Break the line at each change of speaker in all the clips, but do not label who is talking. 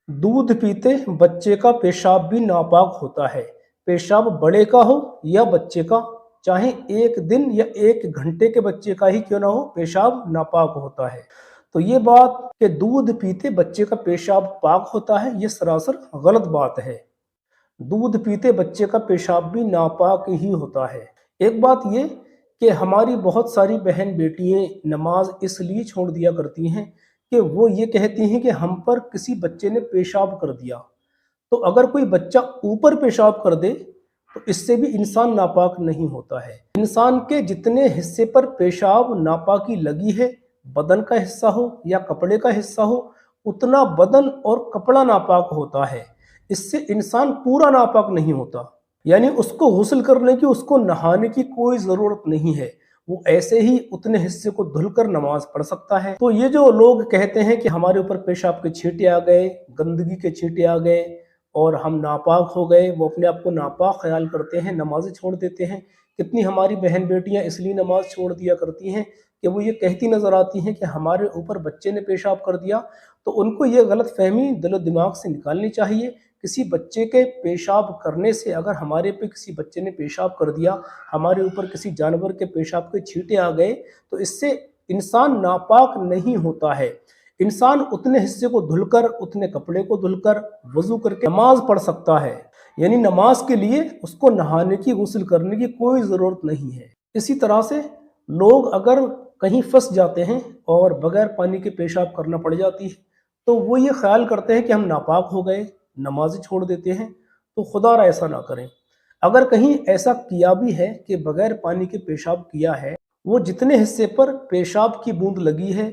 दूध पीते बच्चे का पेशाब भी नापाक होता है। पेशाब बड़े का हो या बच्चे का, चाहे एक दिन या एक घंटे के बच्चे का ही क्यों ना हो, पेशाब नापाक होता है। तो ये बात कि दूध पीते बच्चे का पेशाब पाक होता है, ये सरासर गलत बात है। दूध पीते बच्चे का पेशाब भी नापाक ही होता है। एक बात ये कि हमारी बहुत सारी बहन बेटियां नमाज इसलिए छोड़ दिया करती हैं कि वो ये कहती हैं कि हम पर किसी बच्चे ने पेशाब कर दिया। तो अगर कोई बच्चा ऊपर पेशाब कर दे तो इससे भी इंसान नापाक नहीं होता है। इंसान के जितने हिस्से पर पेशाब नापाकी लगी है, बदन का हिस्सा हो या कपड़े का हिस्सा हो, उतना बदन और कपड़ा नापाक होता है। इससे इंसान पूरा नापाक नहीं होता, यानी उसको गुस्ल करने की, उसको नहाने की कोई ज़रूरत नहीं है। वो ऐसे ही उतने हिस्से को धुलकर नमाज पढ़ सकता है। तो ये जो लोग कहते हैं कि हमारे ऊपर पेशाब के छींटे आ गए, गंदगी के छींटे आ गए और हम नापाक हो गए, वो अपने आप को नापाक ख्याल करते हैं, नमाज़ें छोड़ देते हैं। कितनी हमारी बहन बेटियां इसलिए नमाज छोड़ दिया करती हैं कि वो ये कहती नज़र आती हैं कि हमारे ऊपर बच्चे ने पेशाब कर दिया। तो उनको ये गलत फहमी दिलो दिमाग से निकालनी चाहिए। किसी बच्चे के पेशाब करने से, अगर हमारे पे किसी बच्चे ने पेशाब कर दिया, हमारे ऊपर किसी जानवर के पेशाब के छींटे आ गए, तो इससे इंसान नापाक नहीं होता है। इंसान उतने हिस्से को धुलकर, उतने कपड़े को धुलकर, वजू करके नमाज पढ़ सकता है। यानी नमाज के लिए उसको नहाने की, गुस्ल करने की कोई ज़रूरत नहीं है। इसी तरह से लोग अगर कहीं फंस जाते हैं और बगैर पानी के पेशाब करना पड़ जाती है, तो वो ये ख्याल करते हैं कि हम नापाक हो गए, नमाज़ें छोड़ देते हैं। तो खुदा ऐसा ना करें। अगर कहीं ऐसा किया भी है कि बगैर पानी के पेशाब किया है, वो जितने हिस्से पर पेशाब की बूंद लगी है,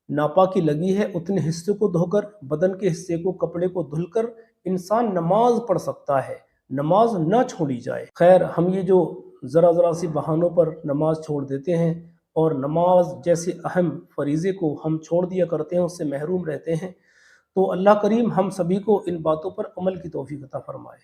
नापाकी लगी है, उतने हिस्से को धोकर, बदन के हिस्से को, कपड़े को धुलकर इंसान नमाज पढ़ सकता है। नमाज ना छोड़ी जाए। खैर, हम ये जो ज़रा ज़रा सी बहानों पर नमाज छोड़ देते हैं और नमाज जैसे अहम फरीज़े को हम छोड़ दिया करते हैं, उससे महरूम रहते हैं। तो अल्लाह करीम हम सभी को इन बातों पर अमल की तौफीक अता फरमाए।